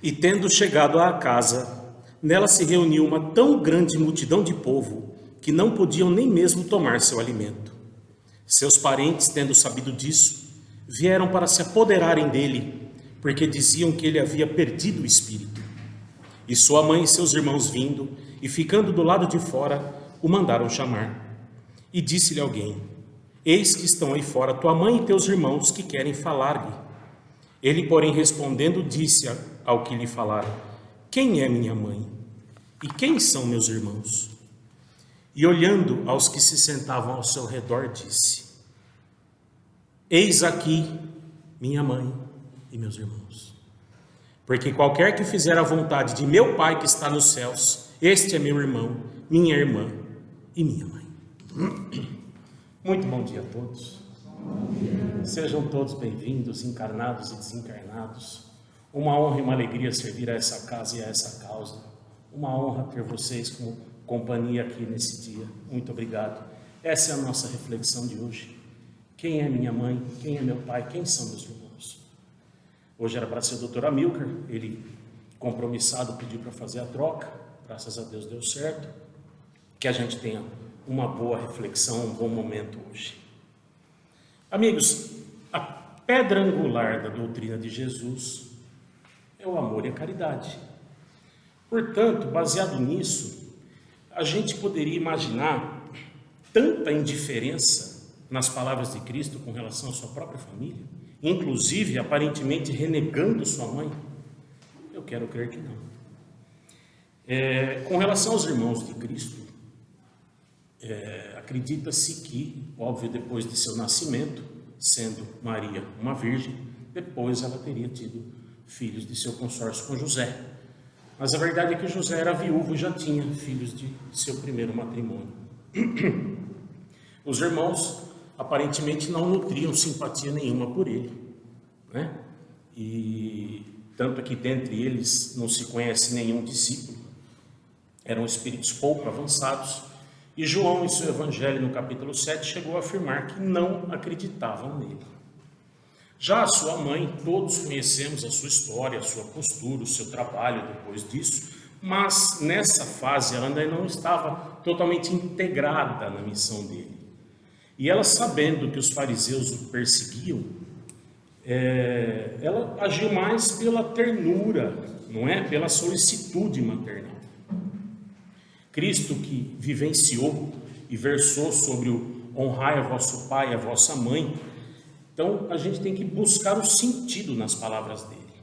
E tendo chegado à casa, nela se reuniu uma tão grande multidão de povo, que não podiam nem mesmo tomar seu alimento. Seus parentes, tendo sabido disso, vieram para se apoderarem dele, porque diziam que ele havia perdido o espírito. E sua mãe e seus irmãos vindo, e ficando do lado de fora, o mandaram chamar. E disse-lhe alguém: eis que estão aí fora tua mãe e teus irmãos, que querem falar-lhe. Ele, porém, respondendo, disse ao que lhe falaram: quem é minha mãe? E quem são meus irmãos? E olhando aos que se sentavam ao seu redor, disse: eis aqui minha mãe e meus irmãos. Porque qualquer que fizer a vontade de meu Pai que está nos céus, este é meu irmão, minha irmã e minha mãe. Muito bom dia a todos. Sejam todos bem-vindos, encarnados e desencarnados. Uma honra e uma alegria servir a essa casa e a essa causa. Uma honra ter vocês como companhia aqui nesse dia. Muito obrigado. Essa é a nossa reflexão de hoje. Quem é minha mãe? Quem é meu pai? Quem são meus irmãos? Hoje era para ser o Dr. Amilcar. Ele, compromissado, pediu para fazer a troca. Graças a Deus deu certo. Que a gente tenha uma boa reflexão, um bom momento hoje. Amigos, a pedra angular da doutrina de Jesus é o amor e a caridade. Portanto, baseado nisso, a gente poderia imaginar tanta indiferença nas palavras de Cristo com relação à sua própria família, inclusive aparentemente renegando sua mãe? Eu quero crer que não. Com relação aos irmãos de Cristo, acredita-se que, óbvio, depois de seu nascimento, sendo Maria uma virgem, depois ela teria tido filhos de seu consórcio com José. Mas a verdade é que José era viúvo e já tinha filhos de seu primeiro matrimônio. Os irmãos aparentemente não nutriam simpatia nenhuma por ele, né? E tanto que dentre eles não se conhece nenhum discípulo. Eram espíritos pouco avançados. E João, em seu evangelho, no capítulo 7, chegou a afirmar que não acreditavam nele. Já a sua mãe, todos conhecemos a sua história, a sua postura, o seu trabalho depois disso, mas nessa fase ela ainda não estava totalmente integrada na missão dele. E ela, sabendo que os fariseus o perseguiam, ela agiu mais pela ternura, não é? Pela solicitude maternal. Cristo, que vivenciou e versou sobre o honrai a vosso pai e a vossa mãe, então a gente tem que buscar o sentido nas palavras dele.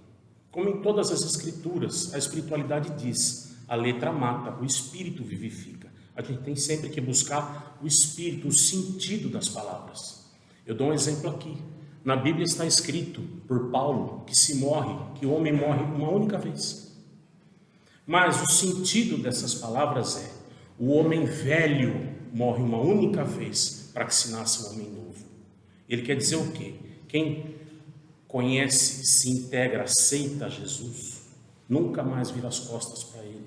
Como em todas as escrituras, a espiritualidade diz: a letra mata, o espírito vivifica. A gente tem sempre que buscar o espírito, o sentido das palavras. Eu dou um exemplo aqui. Na Bíblia está escrito por Paulo que o homem morre uma única vez. Mas o sentido dessas palavras é: o homem velho morre uma única vez para que se nasça um homem novo. Ele quer dizer o quê? Quem conhece, se integra, aceita Jesus, nunca mais vira as costas para ele.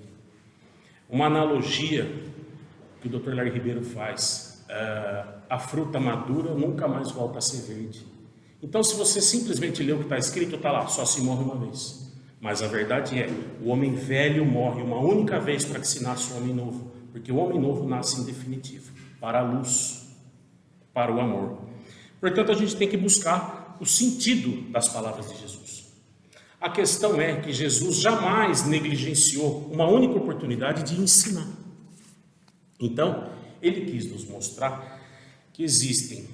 Uma analogia que o Dr. Larry Ribeiro faz: a fruta madura nunca mais volta a ser verde. Então, se você simplesmente lê o que está escrito, está lá: só se morre uma vez. Mas a verdade é: o homem velho morre uma única vez para que se nasça um homem novo. Porque o homem novo nasce em definitivo, para a luz, para o amor. Portanto, a gente tem que buscar o sentido das palavras de Jesus. A questão é que Jesus jamais negligenciou uma única oportunidade de ensinar. Então, ele quis nos mostrar que existem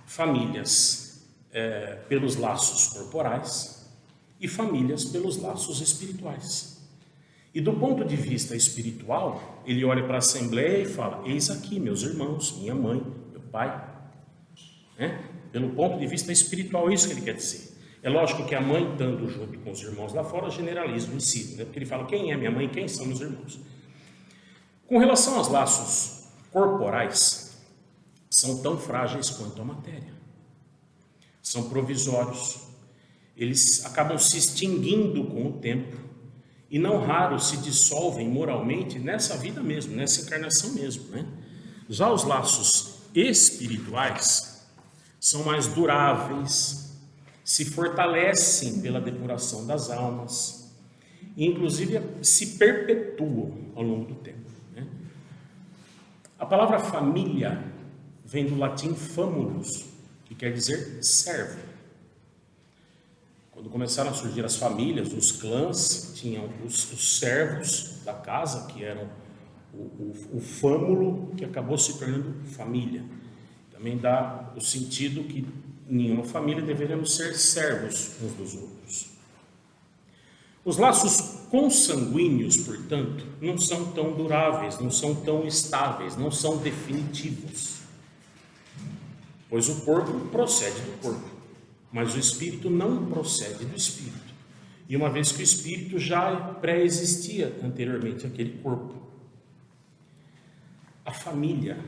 famílias pelos laços corporais e famílias pelos laços espirituais. E do ponto de vista espiritual, ele olha para a assembleia e fala: eis aqui meus irmãos, minha mãe, meu pai. Pelo ponto de vista espiritual, é isso que ele quer dizer. É lógico que a mãe, estando junto com os irmãos lá fora, generaliza o ensino, né? Porque ele fala: quem é minha mãe, quem são meus irmãos? Com relação aos laços corporais, são tão frágeis quanto a matéria. São provisórios. Eles acabam se extinguindo com o tempo e não raro se dissolvem moralmente nessa vida mesmo, nessa encarnação mesmo, né? Já os laços espirituais são mais duráveis, se fortalecem pela depuração das almas. e inclusive se perpetuam ao longo do tempo, né? A palavra família vem do latim famulus, que quer dizer servo. Quando começaram a surgir as famílias, os clãs, tinham os servos da casa, que eram o fâmulo, que acabou se tornando família. Também dá o sentido que nenhuma família deveríamos ser servos uns dos outros. Os laços consanguíneos, portanto, não são tão duráveis, não são tão estáveis, não são definitivos. Pois o corpo procede do corpo, mas o espírito não procede do espírito. E uma vez que o espírito já pré-existia anteriormente àquele corpo. A família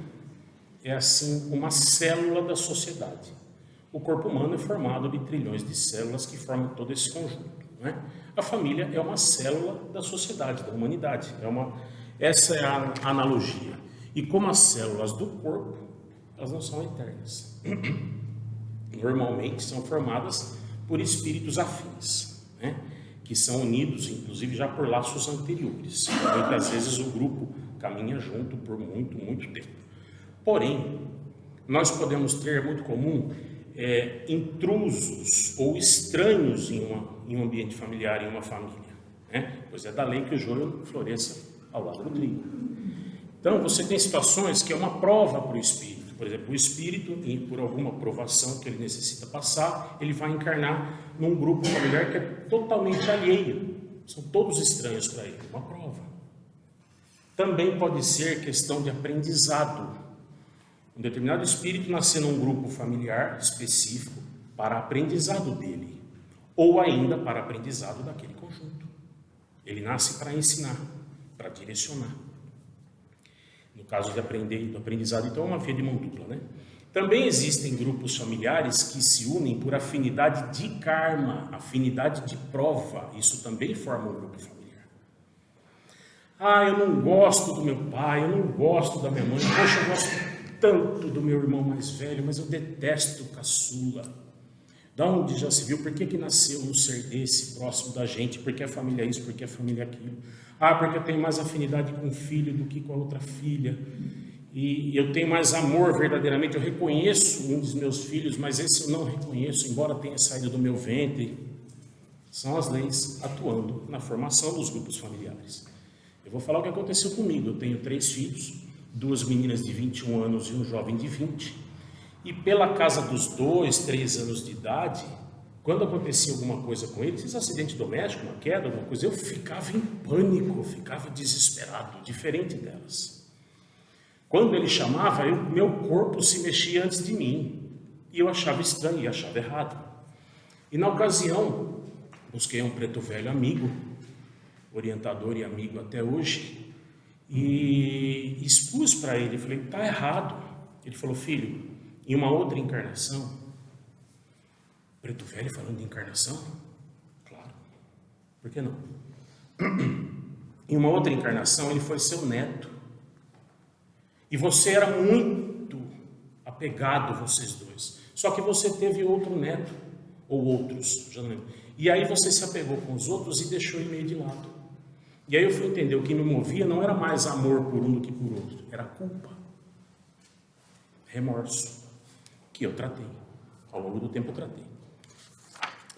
é assim uma célula da sociedade. O corpo humano é formado de trilhões de células que formam todo esse conjunto, não é? A família é uma célula da sociedade, da humanidade. Essa é a analogia. E como as células do corpo, elas não são eternas. Normalmente são formadas por espíritos afins, né? Que são unidos, inclusive, já por laços anteriores. Muitas vezes o grupo caminha junto por muito, muito tempo. Porém, nós podemos ter, é muito comum, intrusos ou estranhos em um ambiente familiar, em uma família, né? Pois é da lei que o joio floresça ao lado do trigo. Então, você tem situações que é uma prova para o espírito. Por exemplo, o espírito, por alguma provação que ele necessita passar, ele vai encarnar num grupo familiar que é totalmente alheio. São todos estranhos para ele, uma prova. Também pode ser questão de aprendizado. Um determinado espírito nascer num grupo familiar específico para aprendizado dele, ou ainda para aprendizado daquele conjunto. Ele nasce para ensinar, para direcionar. No caso de do aprendizado, então, é uma via de mão dupla, né? Também existem grupos familiares que se unem por afinidade de karma, afinidade de prova. Isso também forma um grupo familiar. Eu não gosto do meu pai, eu não gosto da minha mãe, poxa, eu gosto tanto do meu irmão mais velho, mas eu detesto o caçula. Da onde já se viu? Por que nasceu um ser desse próximo da gente? Por que a família é isso? Por que a família é aquilo? Porque eu tenho mais afinidade com o filho do que com a outra filha. E eu tenho mais amor verdadeiramente. Eu reconheço um dos meus filhos, mas esse eu não reconheço, embora tenha saído do meu ventre. São as leis atuando na formação dos grupos familiares. Eu vou falar o que aconteceu comigo. Eu tenho 3 filhos, 2 meninas de 21 anos e um jovem de 20. E pela casa dos 2, 3 anos de idade, quando acontecia alguma coisa com eles, esse acidente doméstico, uma queda, alguma coisa, eu ficava em pânico, eu ficava desesperado, diferente delas. Quando ele chamava, meu corpo se mexia antes de mim. E eu achava estranho e achava errado. E na ocasião, busquei um preto velho amigo, orientador e amigo até hoje, e expus para ele, falei, está errado. Ele falou, filho, em uma outra encarnação, preto velho falando de encarnação? Claro, por que não? Em uma outra encarnação, ele foi seu neto. E você era muito apegado, vocês dois. Só que você teve outro neto, ou outros, já não lembro. E aí você se apegou com os outros e deixou ele meio de lado. E aí eu fui entender, o que me movia não era mais amor por um do que por outro, era culpa, remorso, que eu tratei. Ao longo do tempo eu tratei.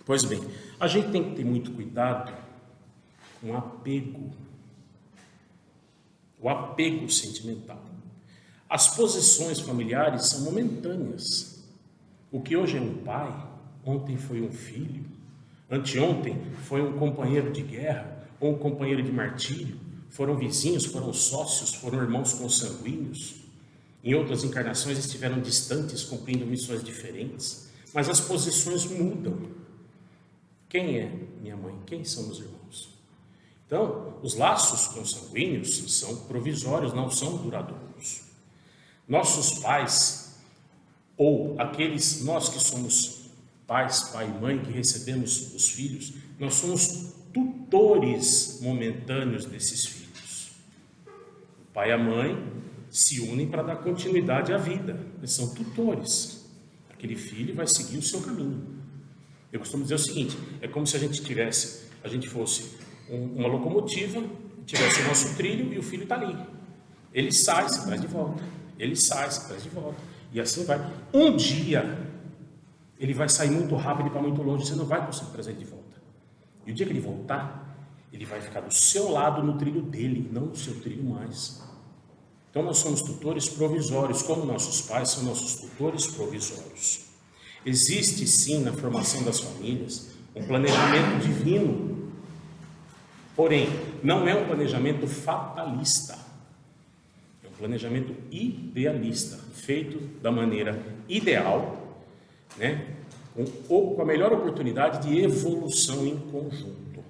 Pois bem, a gente tem que ter muito cuidado com o apego sentimental. As posições familiares são momentâneas. O que hoje é um pai, ontem foi um filho, anteontem foi um companheiro de guerra ou um companheiro de martírio, foram vizinhos, foram sócios, foram irmãos consanguíneos. Em outras encarnações estiveram distantes, cumprindo missões diferentes, mas as posições mudam. Quem é minha mãe? Quem são meus irmãos? Então, os laços consanguíneos são provisórios, não são duradouros. Nossos pais, ou nós que somos pais, pai e mãe, que recebemos os filhos, nós somos tutores momentâneos desses filhos. O pai e a mãe se unem para dar continuidade à vida, eles são tutores. Aquele filho vai seguir o seu caminho. Eu costumo dizer o seguinte, é como se a gente fosse uma locomotiva, tivesse o nosso trilho e o filho está ali. Ele sai, se traz de volta. Ele sai, se traz de volta. E assim vai. Um dia, ele vai sair muito rápido e para muito longe, você não vai conseguir trazer ele de volta. E o dia que ele voltar, ele vai ficar do seu lado no trilho dele, não no seu trilho mais. Então nós somos tutores provisórios, como nossos pais são nossos tutores provisórios. Existe sim na formação das famílias um planejamento divino, porém não é um planejamento fatalista, é um planejamento idealista, feito da maneira ideal, né? Com a melhor oportunidade de evolução em conjunto.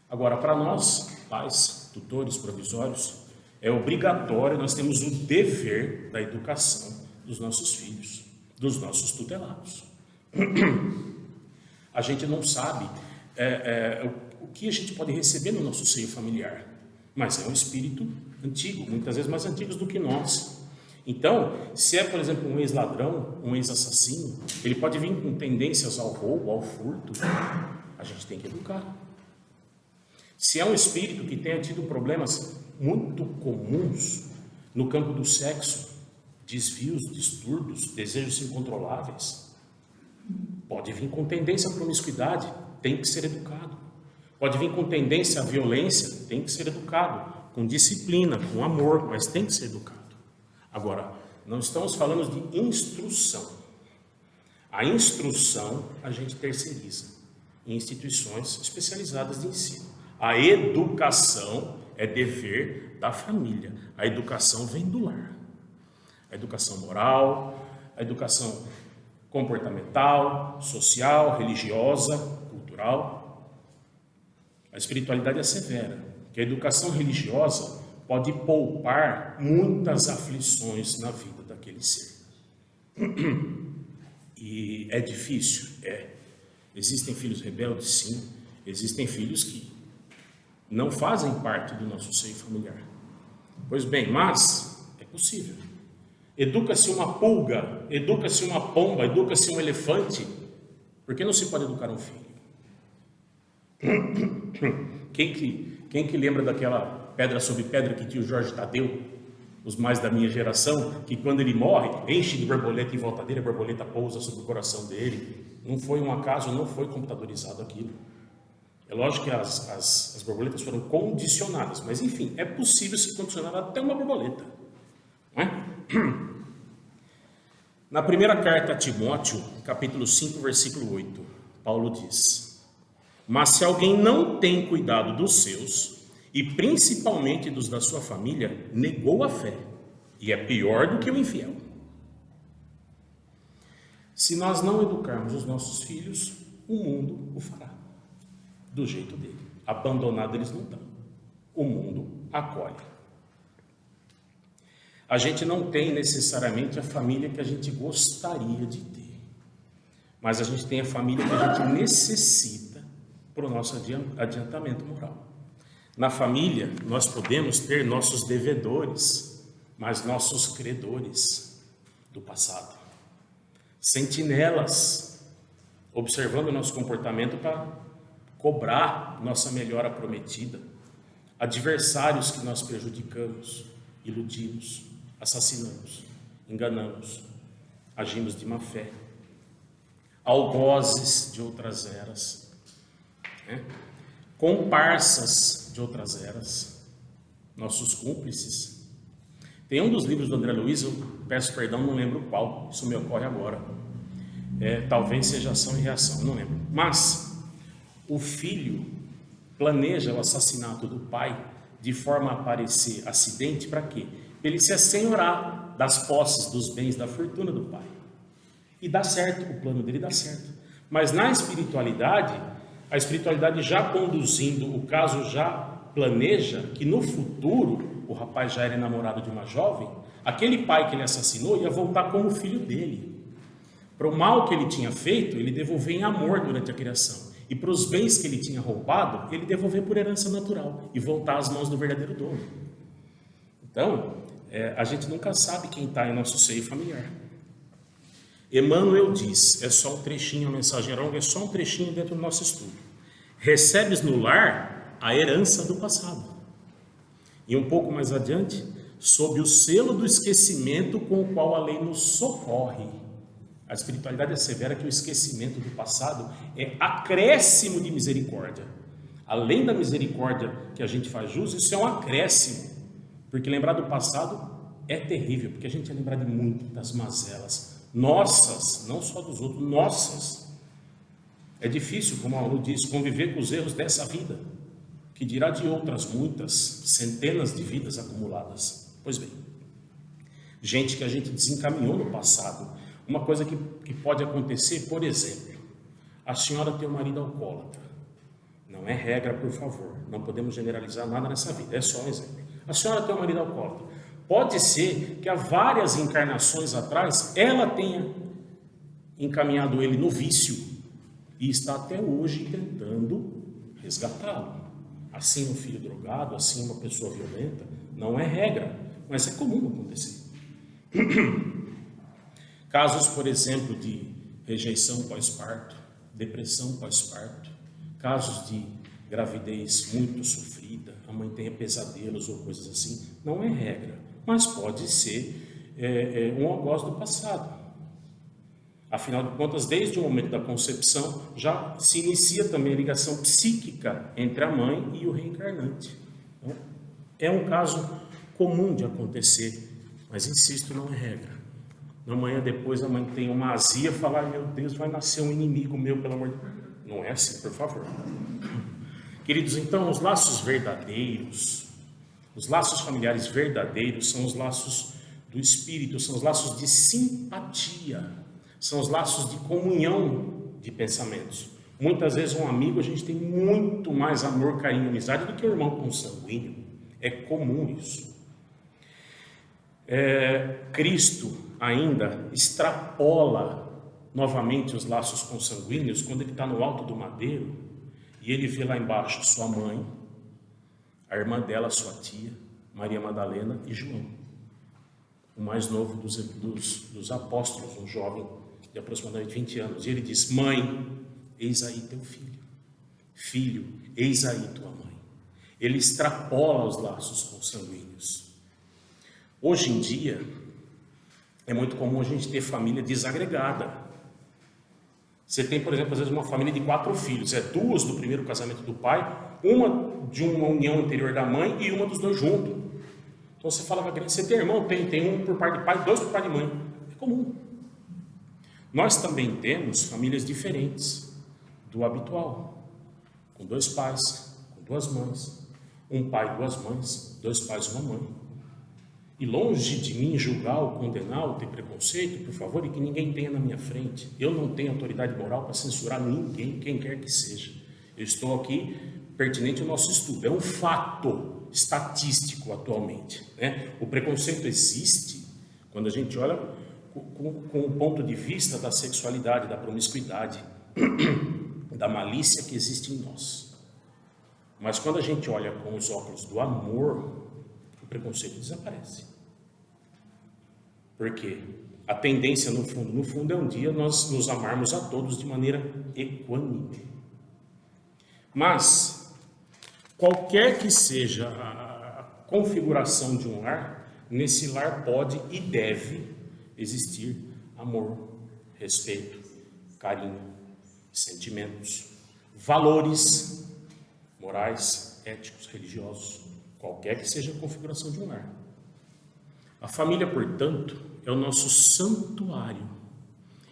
Agora, para nós, pais, tutores provisórios, é obrigatório, nós temos o dever da educação dos nossos filhos, dos nossos tutelados. A gente não sabe o que a gente pode receber no nosso seio familiar, mas é um espírito antigo, muitas vezes mais antigo do que nós. Então, se é, por exemplo, um ex-ladrão, um ex-assassino, ele pode vir com tendências ao roubo, ao furto, a gente tem que educar. Se é um espírito que tenha tido problemas muito comuns no campo do sexo, desvios, distúrbios, desejos incontroláveis, pode vir com tendência à promiscuidade, tem que ser educado. Pode vir com tendência à violência, tem que ser educado, com disciplina, com amor, mas tem que ser educado. Agora, não estamos falando de instrução. A instrução a gente terceiriza em instituições especializadas de ensino. A educação é dever da família. A educação vem do lar. A educação moral, a educação comportamental, social, religiosa, cultural. A espiritualidade é severa, que a educação religiosa pode poupar muitas aflições na vida daquele ser. E é difícil? É. Existem filhos rebeldes? Sim. Existem filhos que não fazem parte do nosso seio familiar. Pois bem, mas é possível. Educa-se uma pulga, educa-se uma pomba, educa-se um elefante. Por que não se pode educar um filho? Quem que lembra daquela pedra sobre pedra que tinha o Jorge Tadeu, os mais da minha geração, que quando ele morre, enche de borboleta em volta dele, a borboleta pousa sobre o coração dele. Não foi um acaso, não foi computadorizado aquilo. É lógico que as borboletas foram condicionadas, mas enfim, é possível se condicionar até uma borboleta. Não é? Na primeira carta a Timóteo, capítulo 5, versículo 8, Paulo diz: mas se alguém não tem cuidado dos seus, e principalmente dos da sua família, negou a fé, e é pior do que o infiel. Se nós não educarmos os nossos filhos, o mundo o fará, do jeito dele. Abandonado eles não estão, o mundo acolhe. A gente não tem necessariamente a família que a gente gostaria de ter, mas a gente tem a família que a gente necessita para o nosso adiantamento moral. Na família, nós podemos ter nossos devedores, mas nossos credores do passado. Sentinelas, observando o nosso comportamento para cobrar nossa melhora prometida. Adversários que nós prejudicamos, iludimos, assassinamos, enganamos, agimos de má fé. Algozes de outras eras, né? Comparsas de outras eras, nossos cúmplices. Tem um dos livros do André Luiz, eu peço perdão, não lembro qual, isso me ocorre agora. Talvez seja Ação e Reação, não lembro. Mas o filho planeja o assassinato do pai de forma a parecer acidente, para quê? Para ele se assenhorar das posses, dos bens, da fortuna do pai. E dá certo, o plano dele dá certo. Mas na espiritualidade, a espiritualidade já conduzindo, o caso já planeja que no futuro, o rapaz já era namorado de uma jovem, aquele pai que ele assassinou ia voltar como filho dele. Para o mal que ele tinha feito, ele devolver em amor durante a criação. E para os bens que ele tinha roubado, ele devolver por herança natural e voltar às mãos do verdadeiro dono. Então, a gente nunca sabe quem está em nosso seio familiar. Emmanuel diz, é só um trechinho, a mensagem longa, é só um trechinho dentro do nosso estudo. Recebes no lar a herança do passado. E um pouco mais adiante, sob o selo do esquecimento com o qual a lei nos socorre. A espiritualidade é severa que o esquecimento do passado é acréscimo de misericórdia. Além da misericórdia que a gente faz jus, isso é um acréscimo. Porque lembrar do passado é terrível, porque a gente é lembrar de muitas mazelas. Nossas, não só dos outros, nossas. É difícil, como a Paulo diz, conviver com os erros dessa vida, que dirá de outras muitas, centenas de vidas acumuladas. Pois bem, gente que a gente desencaminhou no passado. Uma coisa que pode acontecer, por exemplo, a senhora tem um marido alcoólatra. Não é regra, por favor, não podemos generalizar nada nessa vida, é só um exemplo. A senhora tem um marido alcoólatra. Pode ser que há várias encarnações atrás ela tenha encaminhado ele no vício e está até hoje tentando resgatá-lo. Assim um filho drogado, assim uma pessoa violenta, não é regra, mas é comum acontecer. Casos, por exemplo, de rejeição pós-parto, depressão pós-parto, casos de gravidez muito sofrida, a mãe tenha pesadelos ou coisas assim, não é regra, mas pode ser um algoz do passado. Afinal de contas, desde o momento da concepção, já se inicia também a ligação psíquica entre a mãe e o reencarnante. Então, é um caso comum de acontecer, mas insisto, não é regra. Amanhã depois a mãe tem uma azia, falar, meu Deus, vai nascer um inimigo meu, pelo amor de Deus. Não é assim, por favor. Queridos, então, os laços verdadeiros, os laços familiares verdadeiros são os laços do espírito, são os laços de simpatia, são os laços de comunhão de pensamentos. Muitas vezes um amigo, a gente tem muito mais amor, carinho e amizade do que o irmão consanguíneo. É comum isso. Cristo ainda extrapola novamente os laços consanguíneos quando ele está no alto do madeiro e ele vê lá embaixo sua mãe, a irmã dela, sua tia, Maria Madalena e João, o mais novo dos apóstolos, um jovem de aproximadamente 20 anos. E ele diz: mãe, eis aí teu filho. Filho, eis aí tua mãe. Ele extrapola os laços consanguíneos. Hoje em dia, é muito comum a gente ter família desagregada. Você tem, por exemplo, às vezes uma família de 4 filhos. É 2 do primeiro casamento do pai, uma de uma união anterior da mãe e uma dos 2 juntos. Então você fala para a criança, você tem irmão? Tem um por parte de pai, 2 por parte de mãe. É comum. Nós também temos famílias diferentes do habitual. Com 2 pais, com 2 mães. Um pai, 2 mães, 2 pais, 1 mãe. E longe de mim julgar ou condenar ou ter preconceito, por favor, e que ninguém tenha na minha frente. Eu não tenho autoridade moral para censurar ninguém, quem quer que seja. Eu estou aqui pertinente ao nosso estudo. É um fato estatístico atualmente, né? O preconceito existe quando a gente olha com o ponto de vista da sexualidade, da promiscuidade, da malícia que existe em nós. Mas quando a gente olha com os óculos do amor, o preconceito desaparece. Porque a tendência, no fundo, é um dia nós nos amarmos a todos de maneira equânime. Mas, qualquer que seja a configuração de um lar, nesse lar pode e deve existir amor, respeito, carinho, sentimentos, valores morais, éticos, religiosos, qualquer que seja a configuração de um lar. A família, portanto, é o nosso santuário.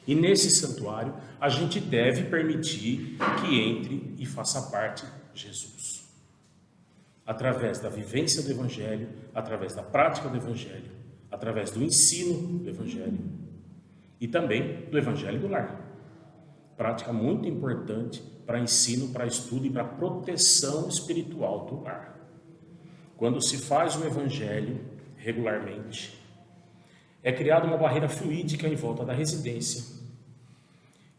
E nesse santuário, a gente deve permitir que entre e faça parte Jesus. Através da vivência do Evangelho, através da prática do Evangelho, através do ensino do Evangelho e também do Evangelho do lar. Prática muito importante para ensino, para estudo e para proteção espiritual do lar. Quando se faz o Evangelho regularmente, é criada uma barreira fluídica em volta da residência,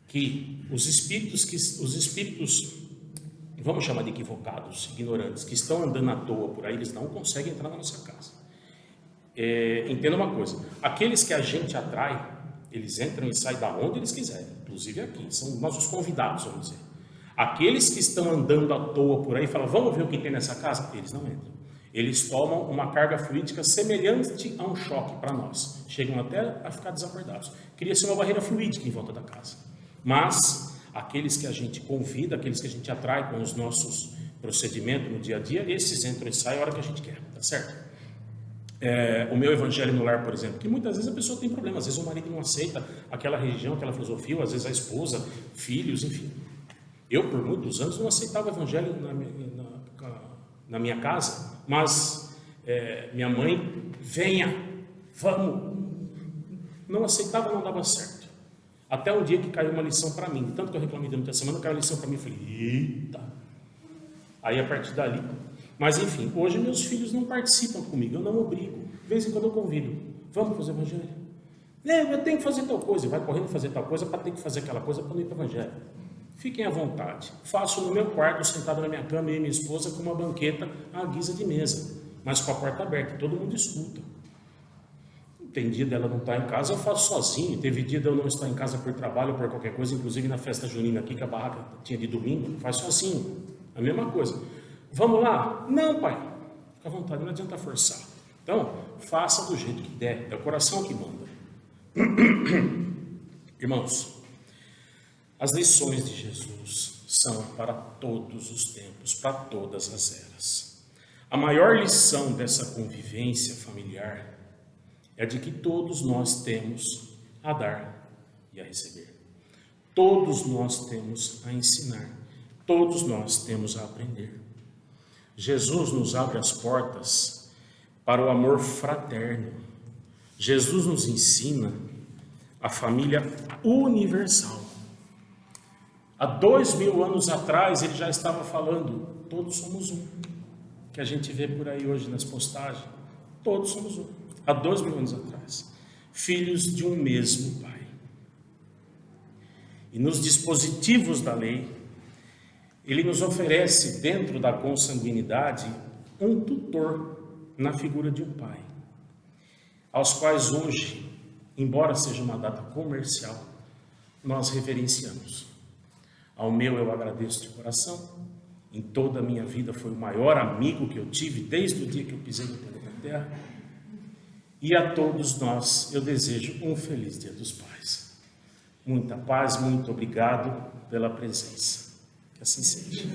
que os espíritos, vamos chamar de equivocados, ignorantes, que estão andando à toa por aí, eles não conseguem entrar na nossa casa. Entenda uma coisa, aqueles que a gente atrai, eles entram e saem da onde eles quiserem, inclusive aqui, são nossos convidados, vamos dizer. Aqueles que estão andando à toa por aí e falam, vamos ver o que tem nessa casa, eles não entram. Eles tomam uma carga fluídica semelhante a um choque para nós. Chegam até a ficar desacordados. Cria-se uma barreira fluídica em volta da casa. Mas aqueles que a gente convida, aqueles que a gente atrai com os nossos procedimentos no dia a dia, esses entram e saem a hora que a gente quer, tá certo? O meu evangelho no lar, por exemplo, que muitas vezes a pessoa tem problema, às vezes o marido não aceita aquela religião, aquela filosofia, ou às vezes a esposa, filhos, enfim. Eu, por muitos anos, não aceitava o evangelho na minha casa, mas minha mãe, venha, vamos, não aceitava, não dava certo. Até um dia que caiu uma lição para mim, tanto que eu reclamei durante a semana, caiu uma lição para mim, eu falei, eita, aí a partir dali, mas enfim, hoje meus filhos não participam comigo, eu não obrigo, de vez em quando eu convido, vamos fazer o evangelho? Não, eu tenho que fazer tal coisa, vai correndo fazer tal coisa para ter que fazer aquela coisa para não ir para o evangelho. Fiquem à vontade. Faço no meu quarto, sentado na minha cama, eu e minha esposa, com uma banqueta à guisa de mesa, mas com a porta aberta, todo mundo escuta. Tem dia dela não estar em casa, eu faço sozinho. Teve dia de eu não estar em casa por trabalho ou por qualquer coisa, inclusive na festa junina aqui, que a barraca tinha de domingo, faz sozinho. A mesma coisa. Vamos lá? Não, pai. Fica à vontade, não adianta forçar. Então, faça do jeito que der, é o coração que manda. Irmãos, as lições de Jesus são para todos os tempos, para todas as eras. A maior lição dessa convivência familiar é de que todos nós temos a dar e a receber. Todos nós temos a ensinar. Todos nós temos a aprender. Jesus nos abre as portas para o amor fraterno. Jesus nos ensina a família universal. Há 2000 anos atrás ele já estava falando, todos somos um, que a gente vê por aí hoje nas postagens, todos somos um, há 2000 anos atrás, filhos de um mesmo Pai. E nos dispositivos da lei, ele nos oferece dentro da consanguinidade um tutor na figura de um pai, aos quais hoje, embora seja uma data comercial, nós reverenciamos. Ao meu eu agradeço de coração, em toda a minha vida foi o maior amigo que eu tive desde o dia que eu pisei no planeta Terra. E a todos nós eu desejo um feliz Dia dos Pais. Muita paz, muito obrigado pela presença. Que assim seja.